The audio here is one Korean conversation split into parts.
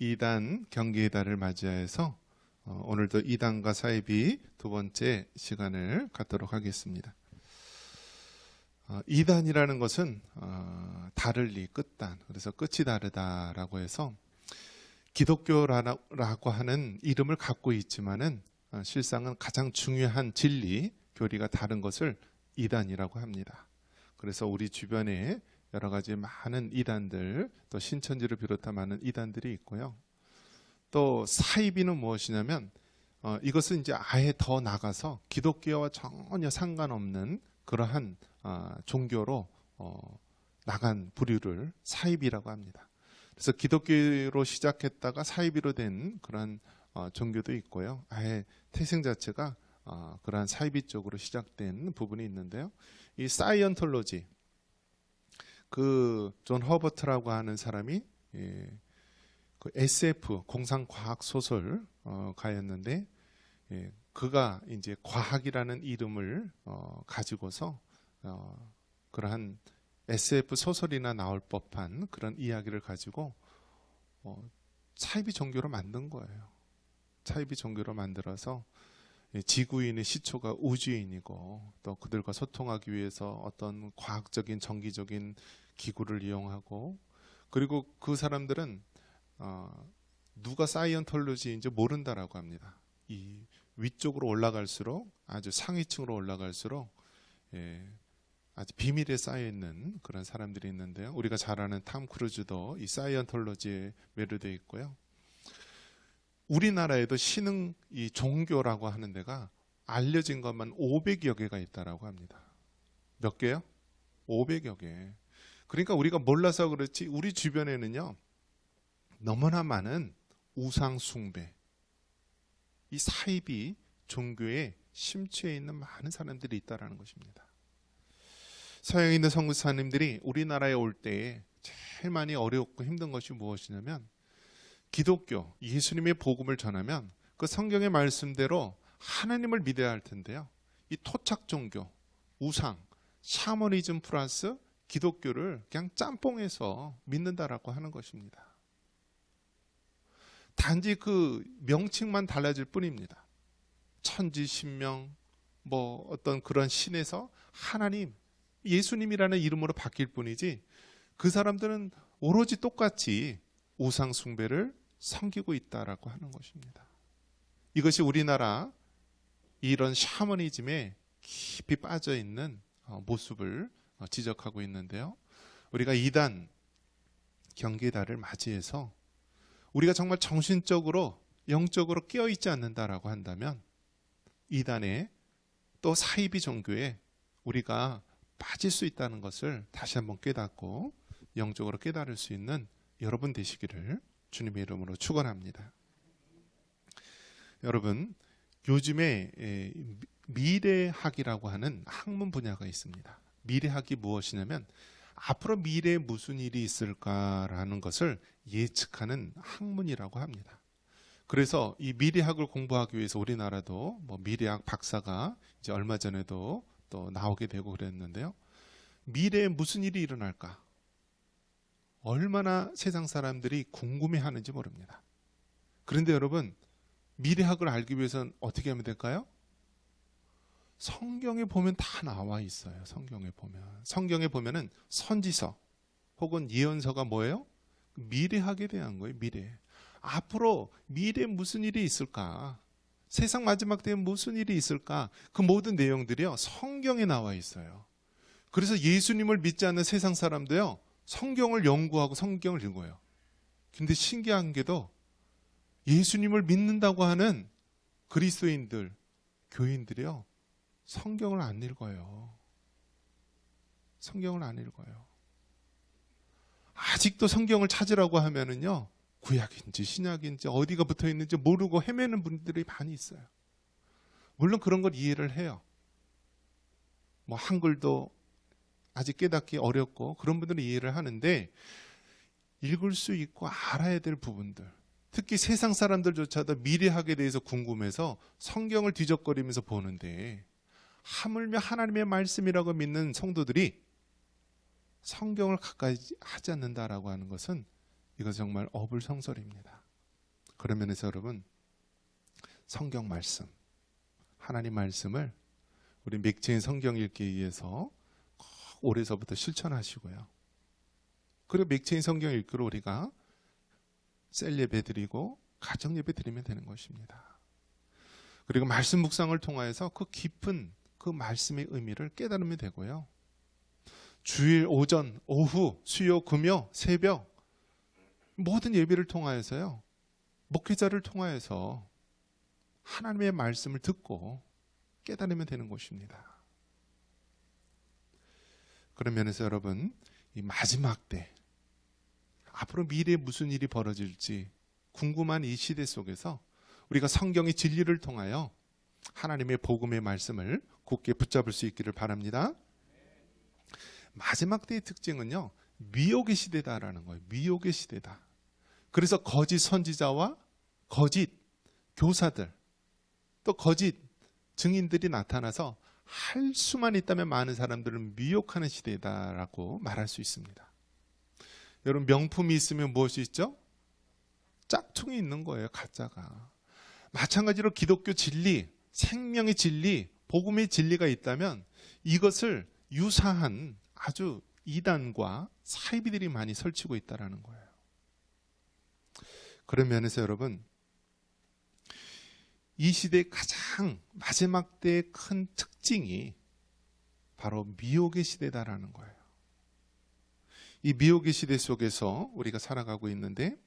2단 경계의 달을 맞이해서 오늘도 2단과 사이비 두 번째 시간을 갖도록 하겠습니다. 2단이라는 것은 다를리 끝단, 그래서 끝이 다르다라고 해서 기독교라고 하는 이름을 갖고 있지만은 실상은 가장 중요한 진리, 교리가 다른 것을 2단이라고 합니다. 그래서 우리 주변에 여러 가지 많은 이단들, 또 신천지를 비롯한 많은 이단들이 있고요. 또 사이비는 무엇이냐면 이것은 이제 아예 더 나가서 기독교와 전혀 상관없는 그러한 종교로 나간 부류를 사이비라고 합니다. 그래서 기독교로 시작했다가 사이비로 된 그런 종교도 있고요. 아예 태생 자체가 그러한 사이비 쪽으로 시작된 부분이 있는데요. 이 사이언톨로지, 그 존 허버트라고 하는 사람이 그 SF 공상과학 소설 가였는데 그가 이제 과학이라는 이름을 가지고서 그러한 SF 소설이나 나올 법한 그런 이야기를 가지고 사이비 종교로 만든 거예요. 사이비 종교로 만들어서 지구인의 시초가 우주인이고 또 그들과 소통하기 위해서 어떤 과학적인 정기적인 기구를 이용하고, 그리고 그 사람들은 누가 사이언톨로지인지 모른다라고 합니다. 이 위쪽으로 올라갈수록, 아주 상위층으로 올라갈수록 아주 비밀에 쌓여있는 그런 사람들이 있는데요. 우리가 잘 아는 탐 크루즈도 이 사이언톨로지에 매료되어 있고요. 우리나라에도 신흥 이 종교라고 하는 데가 알려진 것만 500여 개가 있다라고 합니다. 몇 개요? 500여 개. 그러니까 우리가 몰라서 그렇지 우리 주변에는요, 너무나 많은 우상 숭배, 이 사이비 종교에 심취해 있는 많은 사람들이 있다라는 것입니다. 서양에 있는 선교사님들이 우리나라에 올 때에 제일 많이 어렵고 힘든 것이 무엇이냐면, 기독교, 예수님의 복음을 전하면 그 성경의 말씀대로 하나님을 믿어야 할 텐데요, 이 토착 종교, 우상, 샤머니즘 플러스 기독교를 그냥 짬뽕해서 믿는다라고 하는 것입니다. 단지 그 명칭만 달라질 뿐입니다. 천지, 신명, 뭐 어떤 그런 신에서 하나님, 예수님이라는 이름으로 바뀔 뿐이지 그 사람들은 오로지 똑같이 우상 숭배를 섬기고 있다라고 하는 것입니다. 이것이 우리나라 이런 샤머니즘에 깊이 빠져 있는 모습을 지적하고 있는데요. 우리가 2단 경계의 달을 맞이해서 우리가 정말 정신적으로 영적으로 깨어있지 않는다라고 한다면 2단에 또 사이비 종교에 우리가 빠질 수 있다는 것을 다시 한번 깨닫고 영적으로 깨달을 수 있는 여러분 되시기를 주님의 이름으로 축원합니다. 여러분, 요즘에 미래학이라고 하는 학문 분야가 있습니다. 미래학이 무엇이냐면 앞으로 미래에 무슨 일이 있을까라는 것을 예측하는 학문이라고 합니다. 그래서 이 미래학을 공부하기 위해서 우리나라도 뭐 미래학 박사가 이제 얼마 전에도 또 나오게 되고 그랬는데요. 미래에 무슨 일이 일어날까? 얼마나 세상 사람들이 궁금해하는지 모릅니다. 그런데 여러분, 미래학을 알기 위해서는 어떻게 하면 될까요? 성경에 보면 다 나와 있어요. 성경에 보면은 선지서 혹은 예언서가 뭐예요? 미래학에 대한 거예요. 미래. 앞으로 미래에 무슨 일이 있을까? 세상 마지막 때에 무슨 일이 있을까? 그 모든 내용들이요, 성경에 나와 있어요. 그래서 예수님을 믿지 않는 세상 사람도요, 성경을 연구하고 성경을 읽어요. 근데 신기한 게도 예수님을 믿는다고 하는 그리스도인들, 교인들이요, 성경을 안 읽어요. 성경을 안 읽어요. 아직도 성경을 찾으라고 하면은요, 구약인지 신약인지 어디가 붙어 있는지 모르고 헤매는 분들이 많이 있어요. 물론 그런 걸 이해를 해요. 뭐 한글도 아직 깨닫기 어렵고 그런 분들은 이해를 하는데, 읽을 수 있고 알아야 될 부분들, 특히 세상 사람들조차도 미래학에 대해서 궁금해서 성경을 뒤적거리면서 보는데, 하물며 하나님의 말씀이라고 믿는 성도들이 성경을 가까이 하지 않는다라고 하는 것은 이거 정말 어불성설입니다. 그런 면에서 여러분, 성경 말씀, 하나님 말씀을 우리 맥체인 성경 읽기에 의해서 꼭 올해서부터 실천하시고요. 그리고 맥체인 성경 읽기로 우리가 셀 예배 드리고 가정 예배 드리면 되는 것입니다. 그리고 말씀 묵상을 통하여서 그 깊은 그 말씀의 의미를 깨달으면 되고요. 주일 오전, 오후, 수요, 금요, 새벽 모든 예배를 통하여서요. 목회자를 통하여서 하나님의 말씀을 듣고 깨달으면 되는 것입니다. 그런 면에서 여러분, 이 마지막 때 앞으로 미래에 무슨 일이 벌어질지 궁금한 이 시대 속에서 우리가 성경의 진리를 통하여 하나님의 복음의 말씀을 굳게 붙잡을 수 있기를 바랍니다. 마지막 때의 특징은요, 미혹의 시대다라는 거예요. 미혹의 시대다. 그래서 거짓 선지자와 거짓 교사들, 또 거짓 증인들이 나타나서 할 수만 있다면 많은 사람들을 미혹하는 시대다라고 말할 수 있습니다. 여러분, 명품이 있으면 무엇이 있죠? 짝퉁이 있는 거예요. 가짜가. 마찬가지로 기독교 진리, 생명의 진리, 복음의 진리가 있다면 이것을 유사한 아주 이단과 사이비들이 많이 설치고 있다는 거예요. 그런 면에서 여러분, 이 시대의 가장 마지막 때의 큰 특징이 바로 미혹의 시대다라는 거예요. 이 미혹의 시대 속에서 우리가 살아가고 있는데,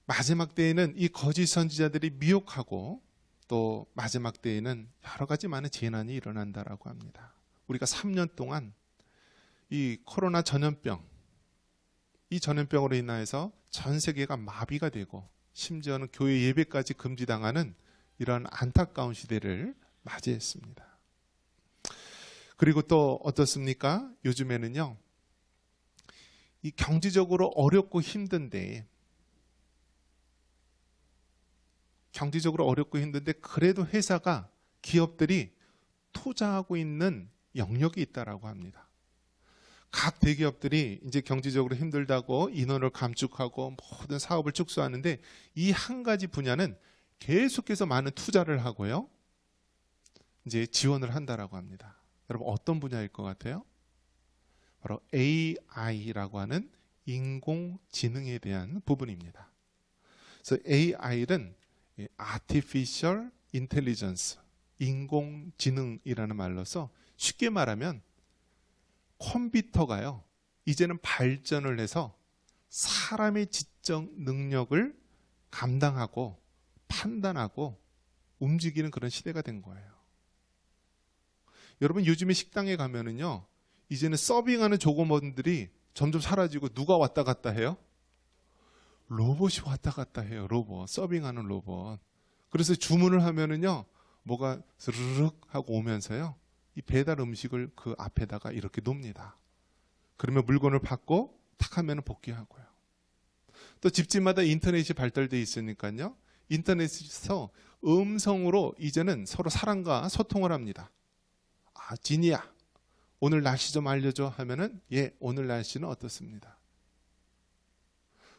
마지막 때에는 이 거짓 선지자들이 미혹하고 또 마지막 때에는 여러 가지 많은 재난이 일어난다라고 합니다. 우리가 3년 동안 이 코로나 전염병, 이 전염병으로 인하여서 전 세계가 마비가 되고 심지어는 교회 예배까지 금지당하는 이런 안타까운 시대를 맞이했습니다. 그리고 또 어떻습니까? 요즘에는요, 이 경제적으로 어렵고 힘든데 그래도 회사가, 기업들이 투자하고 있는 영역이 있다라고 합니다. 각 대기업들이 이제 경제적으로 힘들다고 인원을 감축하고 모든 사업을 축소하는데, 이 한 가지 분야는 계속해서 많은 투자를 하고요, 이제 지원을 한다라고 합니다. 여러분, 어떤 분야일 것 같아요? 바로 AI라고 하는 인공지능에 대한 부분입니다. 그래서 AI는 Artificial Intelligence, 인공지능이라는 말로서 쉽게 말하면 컴퓨터가요, 이제는 발전을 해서 사람의 지적 능력을 감당하고 판단하고 움직이는 그런 시대가 된 거예요. 여러분, 요즘에 식당에 가면은요, 이제는 서빙하는 조공원들이 점점 사라지고 누가 왔다 갔다 해요? 로봇이 왔다 갔다 해요. 로봇, 서빙하는 로봇. 그래서 주문을 하면은요, 뭐가 스르륵 하고 오면서요, 이 배달 음식을 그 앞에다가 이렇게 놓습니다. 그러면 물건을 받고 탁 하면 복귀하고요. 또 집집마다 인터넷이 발달되어 있으니까요, 인터넷에서 음성으로 이제는 서로 사람과 소통을 합니다. 아, 진이야, 오늘 날씨 좀 알려줘 하면은, 예, 오늘 날씨는 어떻습니다.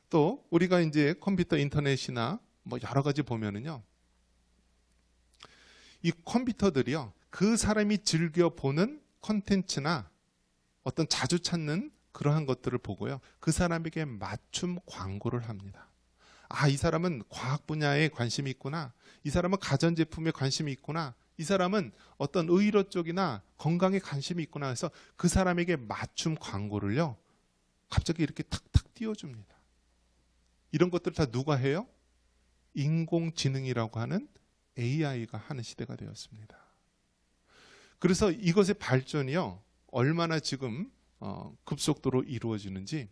또 우리가 이제 컴퓨터, 인터넷이나 뭐 여러 가지 보면은요, 이 컴퓨터들이요, 그 사람이 즐겨 보는 콘텐츠나 어떤 자주 찾는 그러한 것들을 보고요, 그 사람에게 맞춤 광고를 합니다. 아, 이 사람은 과학 분야에 관심이 있구나, 이 사람은 가전제품에 관심이 있구나, 이 사람은 어떤 의료 쪽이나 건강에 관심이 있구나 해서 그 사람에게 맞춤 광고를요, 갑자기 이렇게 탁탁 띄워줍니다. 이런 것들을 다 누가 해요? 인공지능이라고 하는 AI가 하는 시대가 되었습니다. 그래서 이것의 발전이요, 얼마나 지금 급속도로 이루어지는지,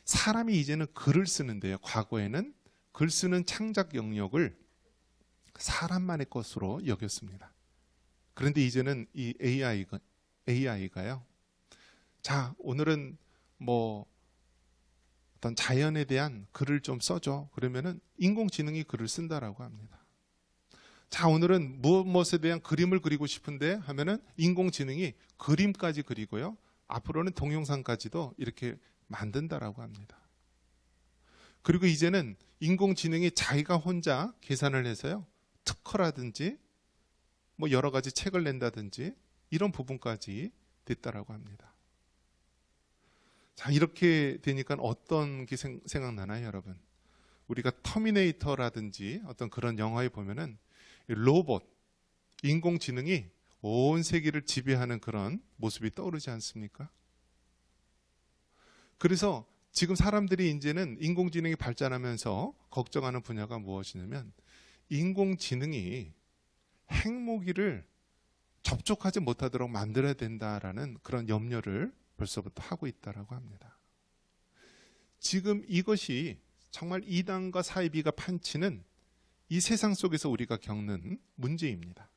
사람이 이제는 글을 쓰는데요, 과거에는 글 쓰는 창작 영역을 사람만의 것으로 여겼습니다. 그런데 이제는 이 AI가요, 자, 오늘은 뭐 어떤 자연에 대한 글을 좀 써줘. 그러면은 인공지능이 글을 쓴다라고 합니다. 자, 오늘은 무엇에 대한 그림을 그리고 싶은데 하면은 인공지능이 그림까지 그리고요, 앞으로는 동영상까지도 이렇게 만든다라고 합니다. 그리고 이제는 인공지능이 자기가 혼자 계산을 해서요, 특허라든지 뭐 여러 가지 책을 낸다든지 이런 부분까지 됐다라고 합니다. 자, 이렇게 되니까 어떤 게 생각나나요, 여러분? 우리가 터미네이터라든지 어떤 그런 영화에 보면은 로봇, 인공지능이 온 세계를 지배하는 그런 모습이 떠오르지 않습니까? 그래서 지금 사람들이 이제는 인공지능이 발전하면서 걱정하는 분야가 무엇이냐면, 인공지능이 핵무기를 접촉하지 못하도록 만들어야 된다라는 그런 염려를 벌써부터 하고 있다라고 합니다. 지금 이것이 정말 이단과 사이비가 판치는 이 세상 속에서 우리가 겪는 문제입니다.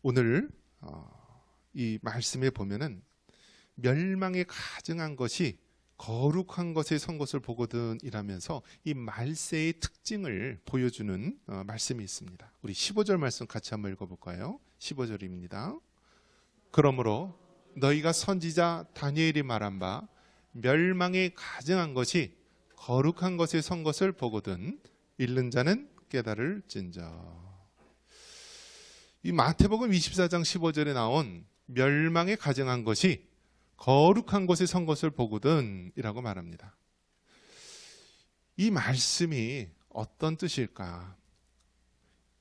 오늘 이 말씀에 보면은 멸망에 가증한 것이 거룩한 것에 선 것을 보거든 이라면서 이 말세의 특징을 보여주는 말씀이 있습니다. 우리 15절 말씀 같이 한번 읽어볼까요? 15절입니다. 그러므로 너희가 선지자 다니엘이 말한 바 멸망에 가증한 것이 거룩한 것에 선 것을 보거든 읽는 자는 깨달을진저. 이 마태복음 24장 15절에 나온 멸망에 가증한 것이 거룩한 것에 선 것을 보거든 이라고 말합니다. 이 말씀이 어떤 뜻일까?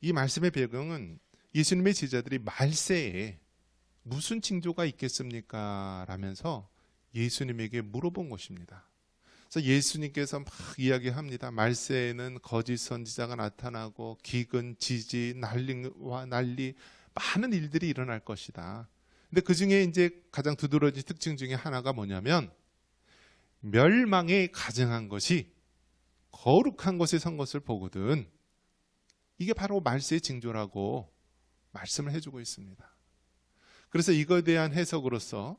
이 말씀의 배경은 예수님의 제자들이 말세에 무슨 징조가 있겠습니까? 라면서 예수님에게 물어본 것입니다. 그래서 예수님께서 막 이야기합니다. 말세에는 거짓 선지자가 나타나고 기근, 지지, 난리와 난리 많은 일들이 일어날 것이다. 근데 그 중에 이제 가장 두드러진 특징 중에 하나가 뭐냐면 멸망에 가증한 것이 거룩한 것에 선 것을 보거든. 이게 바로 말세의 징조라고 말씀을 해주고 있습니다. 그래서 이거에 대한 해석으로서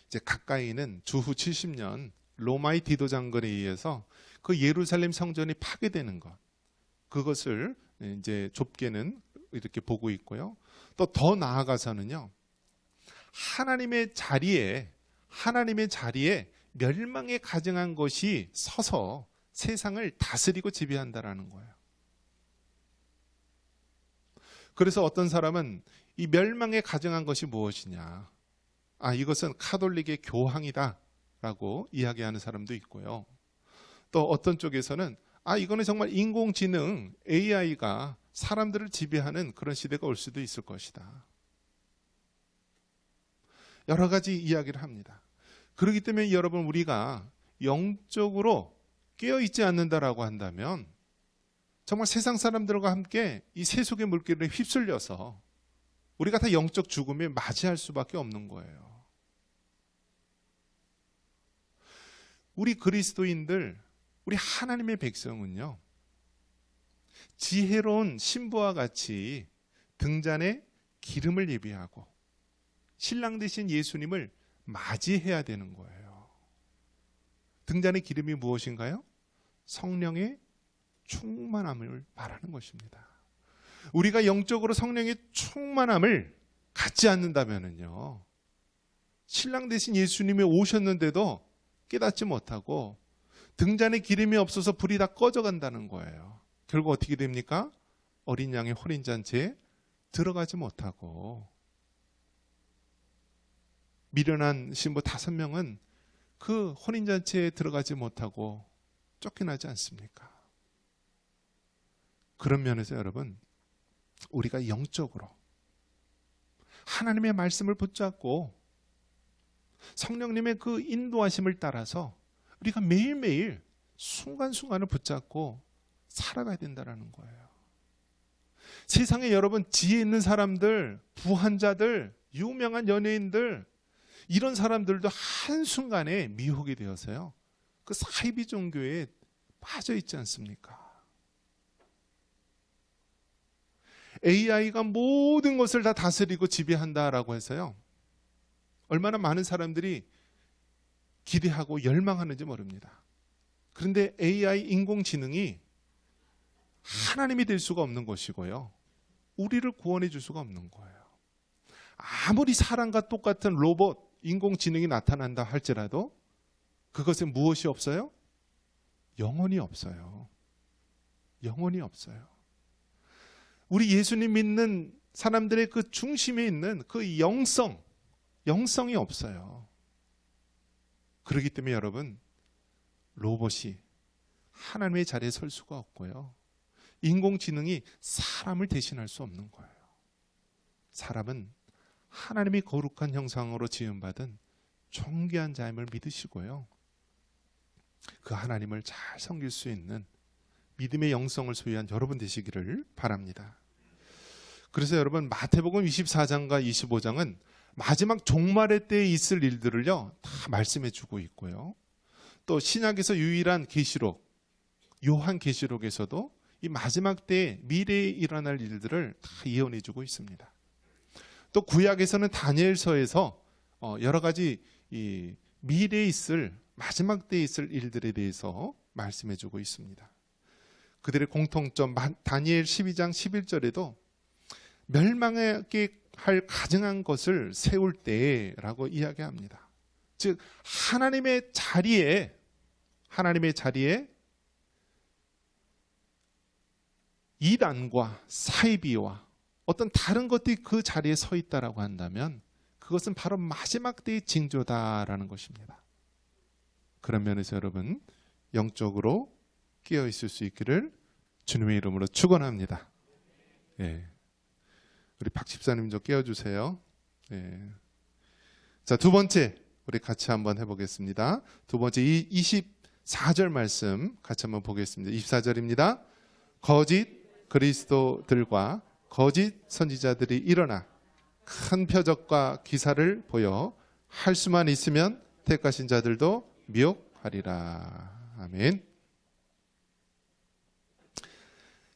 이제 가까이는 주후 70년 로마의 디도 장군에 의해서 그 예루살렘 성전이 파괴되는 것, 그것을 이제 좁게는 이렇게 보고 있고요. 또 더 나아가서는요, 하나님의 자리에 멸망에 가증한 것이 서서 세상을 다스리고 지배한다라는 거예요. 그래서 어떤 사람은 이 멸망에 가증한 것이 무엇이냐, 이것은 카톨릭의 교황이다 라고 이야기하는 사람도 있고요. 또 어떤 쪽에서는 이거는 정말 인공지능 AI가 사람들을 지배하는 그런 시대가 올 수도 있을 것이다. 여러 가지 이야기를 합니다. 그렇기 때문에 여러분, 우리가 영적으로 깨어있지 않는다라고 한다면 정말 세상 사람들과 함께 이 세속의 물길에 휩쓸려서 우리가 다 영적 죽음에 맞이할 수밖에 없는 거예요. 우리 그리스도인들, 우리 하나님의 백성은요, 지혜로운 신부와 같이 등잔에 기름을 예비하고 신랑 되신 예수님을 맞이해야 되는 거예요. 등잔의 기름이 무엇인가요? 성령의 충만함을 말하는 것입니다. 우리가 영적으로 성령의 충만함을 갖지 않는다면요, 신랑 되신 예수님이 오셨는데도 깨닫지 못하고 등잔에 기름이 없어서 불이 다 꺼져간다는 거예요. 결국 어떻게 됩니까? 어린 양의 혼인잔치에 들어가지 못하고 미련한 신부 5명은 그 혼인잔치에 들어가지 못하고 쫓겨나지 않습니까? 그런 면에서 여러분, 우리가 영적으로 하나님의 말씀을 붙잡고 성령님의 그 인도하심을 따라서 우리가 매일매일 순간순간을 붙잡고 살아가야 된다는 거예요. 세상에 여러분, 지혜 있는 사람들, 부한자들, 유명한 연예인들, 이런 사람들도 한순간에 미혹이 되어서요, 그 사이비 종교에 빠져 있지 않습니까? AI가 모든 것을 다 다스리고 지배한다라고 해서요, 얼마나 많은 사람들이 기대하고 열망하는지 모릅니다. 그런데 AI 인공지능이 하나님이 될 수가 없는 것이고요, 우리를 구원해 줄 수가 없는 거예요. 아무리 사람과 똑같은 로봇, 인공지능이 나타난다 할지라도 그것에 무엇이 없어요? 영혼이 없어요. 영혼이 없어요. 우리 예수님 믿는 사람들의 그 중심에 있는 그 영성이 없어요. 그렇기 때문에 여러분, 로봇이 하나님의 자리에 설 수가 없고요. 인공지능이 사람을 대신할 수 없는 거예요. 사람은 하나님의 거룩한 형상으로 지음받은 존귀한 자임을 믿으시고요. 그 하나님을 잘 섬길 수 있는 믿음의 영성을 소유한 여러분 되시기를 바랍니다. 그래서 여러분, 마태복음 24장과 25장은 마지막 종말의 때에 있을 일들을요 다 말씀해 주고 있고요. 또 신약에서 유일한 계시록, 요한 계시록에서도 이 마지막 때에 미래에 일어날 일들을 다 예언해 주고 있습니다. 또 구약에서는 다니엘서에서 여러 가지 이 미래에 있을, 마지막 때에 있을 일들에 대해서 말씀해 주고 있습니다. 그들의 공통점, 다니엘 12장 11절에도 멸망하게 할 가증한 것을 세울 때라고 이야기합니다. 즉 하나님의 자리에 이단과 사이비와 어떤 다른 것들이 그 자리에 서 있다라고 한다면 그것은 바로 마지막 때의 징조다라는 것입니다. 그런 면에서 여러분, 영적으로 깨어 있을 수 있기를 주님의 이름으로 축원합니다. 예. 우리 박 집사님 좀 깨워주세요. 예. 자, 두 번째 우리 같이 한번 해보겠습니다. 두 번째 24절 말씀 같이 한번 보겠습니다. 24절입니다. 거짓 그리스도들과 거짓 선지자들이 일어나 큰 표적과 기사를 보여 할 수만 있으면 택하신 자들도 미혹하리라. 아멘.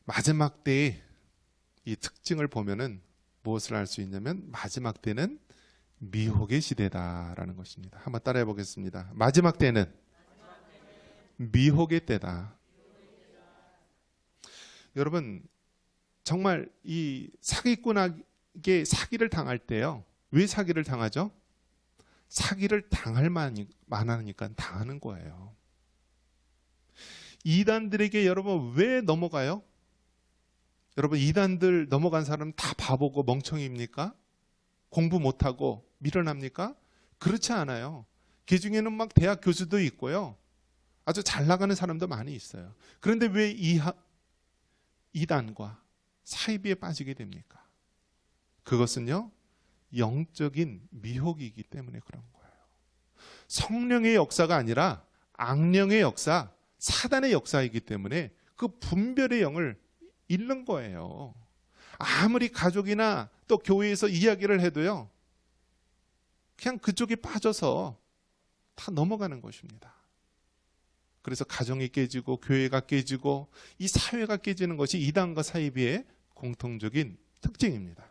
마지막 때의 이 특징을 보면은 무엇을 알 수 있냐면 마지막 때는 미혹의 시대다라는 것입니다. 한번 따라해 보겠습니다. 마지막 때는 미혹의 때다. 여러분, 정말 이 사기꾼에게 사기를 당할 때요, 왜 사기를 당하죠? 사기를 당할 만하니까 당하는 거예요. 이단들에게 여러분 왜 넘어가요? 여러분, 이단들 넘어간 사람 다 바보고 멍청이입니까? 공부 못하고 밀어납니까? 그렇지 않아요. 그 중에는 막 대학 교수도 있고요, 아주 잘 나가는 사람도 많이 있어요. 그런데 왜 이단과 사이비에 빠지게 됩니까? 그것은요, 영적인 미혹이기 때문에 그런 거예요. 성령의 역사가 아니라 악령의 역사, 사단의 역사이기 때문에 그 분별의 영을 잃는 거예요. 아무리 가족이나 또 교회에서 이야기를 해도요, 그냥 그쪽에 빠져서 다 넘어가는 것입니다. 그래서 가정이 깨지고 교회가 깨지고 이 사회가 깨지는 것이 이단과 사이비의 공통적인 특징입니다.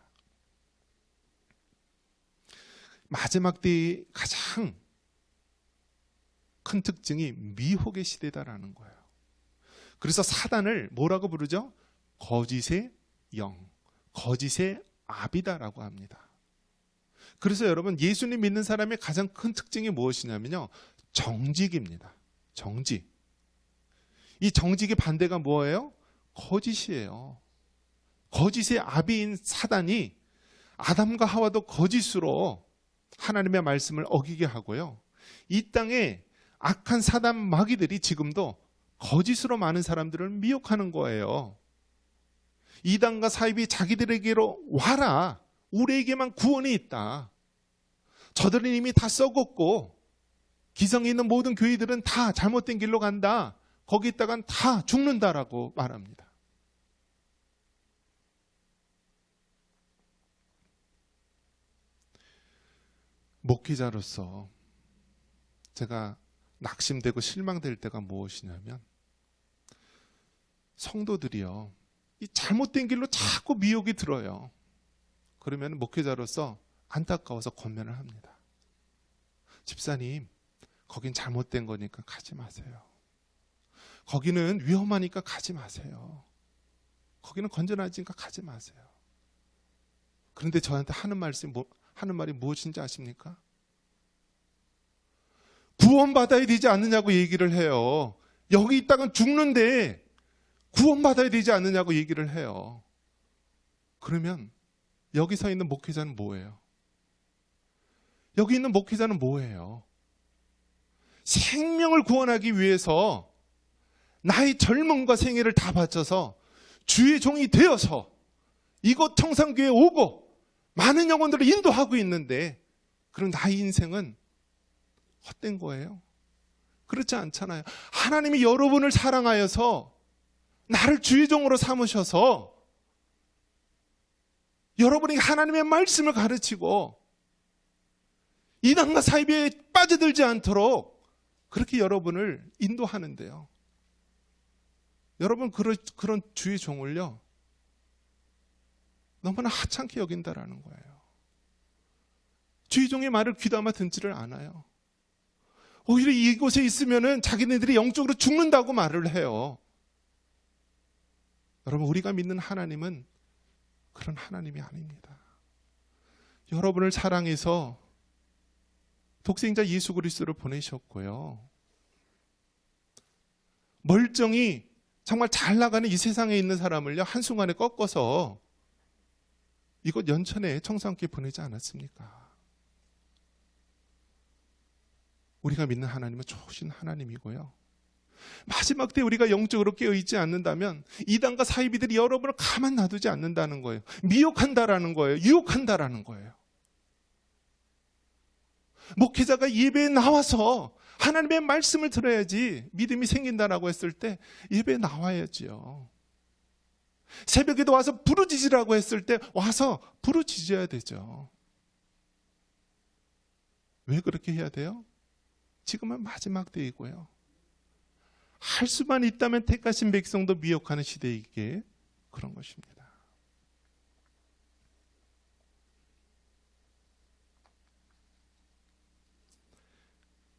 마지막 때의 가장 큰 특징이 미혹의 시대다라는 거예요. 그래서 사단을 뭐라고 부르죠? 거짓의 영, 거짓의 아비다라고 합니다. 그래서 여러분, 예수님 믿는 사람의 가장 큰 특징이 무엇이냐면요, 정직입니다. 정직. 이 정직의 반대가 뭐예요? 거짓이에요. 거짓의 아비인 사단이 아담과 하와도 거짓으로 하나님의 말씀을 어기게 하고요, 이 땅에 악한 사단 마귀들이 지금도 거짓으로 많은 사람들을 미혹하는 거예요. 이단과 사이비 자기들에게로 와라, 우리에게만 구원이 있다, 저들은 이미 다 썩었고 기성에 있는 모든 교회들은 다 잘못된 길로 간다, 거기 있다간 다 죽는다라고 말합니다. 목회자로서 제가 낙심되고 실망될 때가 무엇이냐면, 성도들이요, 이 잘못된 길로 자꾸 미혹이 들어요. 그러면 목회자로서 안타까워서 권면을 합니다. 집사님, 거긴 잘못된 거니까 가지 마세요. 거기는 위험하니까 가지 마세요. 거기는 건전하지니까 가지 마세요. 그런데 저한테 하는 말이 무엇인지 아십니까? 구원받아야 되지 않느냐고 얘기를 해요. 여기 있다가 죽는데 구원받아야 되지 않느냐고 얘기를 해요. 그러면 여기 서 있는 목회자는 뭐예요? 여기 있는 목회자는 뭐예요? 생명을 구원하기 위해서 나의 젊음과 생애를 다 바쳐서 주의 종이 되어서 이곳 청산교회에 오고 많은 영혼들을 인도하고 있는데, 그럼 나의 인생은 헛된 거예요? 그렇지 않잖아요. 하나님이 여러분을 사랑하여서 나를 주의 종으로 삼으셔서 여러분이 하나님의 말씀을 가르치고 이단과 사이비에 빠져들지 않도록 그렇게 여러분을 인도하는데요. 여러분 그런 주의 종을요, 너무나 하찮게 여긴다라는 거예요. 주의 종의 말을 귀담아 듣지를 않아요. 오히려 이곳에 있으면은 자기네들이 영적으로 죽는다고 말을 해요. 여러분, 우리가 믿는 하나님은 그런 하나님이 아닙니다. 여러분을 사랑해서 독생자 예수 그리스도를 보내셨고요, 멀쩡히 정말 잘 나가는 이 세상에 있는 사람을요, 한순간에 꺾어서 이곳 연천에 청산교회 보내지 않았습니까? 우리가 믿는 하나님은 좋으신 하나님이고요, 마지막 때 우리가 영적으로 깨어있지 않는다면 이단과 사이비들이 여러분을 가만 놔두지 않는다는 거예요. 미혹한다라는 거예요. 유혹한다라는 거예요. 목회자가 예배에 나와서 하나님의 말씀을 들어야지 믿음이 생긴다라고 했을 때 예배에 나와야지요. 새벽에도 와서 부르짖으라고 했을 때 와서 부르짖어야 되죠. 왜 그렇게 해야 돼요? 지금은 마지막 때이고요, 할 수만 있다면 택하신 백성도 미혹하는 시대이기에 그런 것입니다.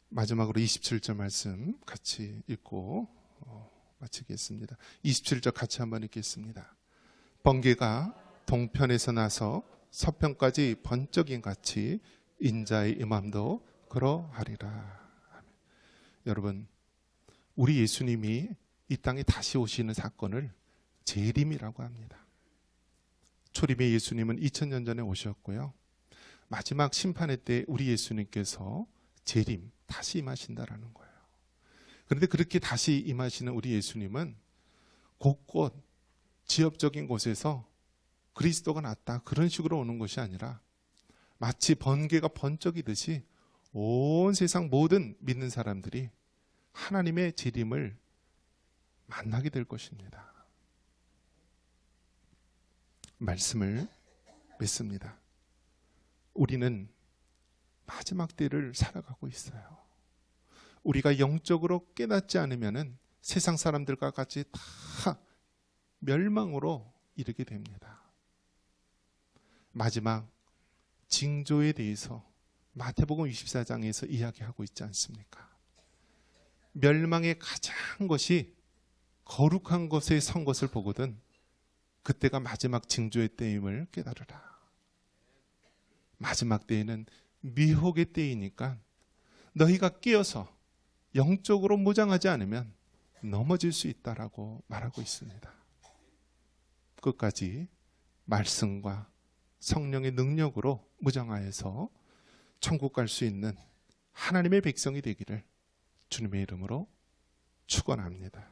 마지막으로 27절 말씀 같이 읽고 마치겠습니다. 27절 같이 한번 읽겠습니다. 번개가 동편에서 나서 서편까지 번쩍임 같이 인자의 임함도 그러하리라. 여러분, 우리 예수님이 이 땅에 다시 오시는 사건을 재림이라고 합니다. 초림의 예수님은 2000년 전에 오셨고요, 마지막 심판의 때 우리 예수님께서 재림, 다시 임하신다라는 거예요. 그런데 그렇게 다시 임하시는 우리 예수님은 곳곳 지역적인 곳에서 그리스도가 났다, 그런 식으로 오는 것이 아니라 마치 번개가 번쩍이듯이 온 세상 모든 믿는 사람들이 하나님의 재림을 만나게 될 것입니다. 말씀을 믿습니다. 우리는 마지막 때를 살아가고 있어요. 우리가 영적으로 깨닫지 않으면 세상 사람들과 같이 다 멸망으로 이르게 됩니다. 마지막 징조에 대해서 마태복음 24장에서 이야기하고 있지 않습니까? 멸망의 가장 것이 거룩한 것에 선 것을 보거든 그때가 마지막 징조의 때임을 깨달으라. 마지막 때에는 미혹의 때이니까 너희가 깨어서 영적으로 무장하지 않으면 넘어질 수 있다라고 말하고 있습니다. 끝까지 말씀과 성령의 능력으로 무장하여서 천국 갈 수 있는 하나님의 백성이 되기를 주님의 이름으로 축원합니다.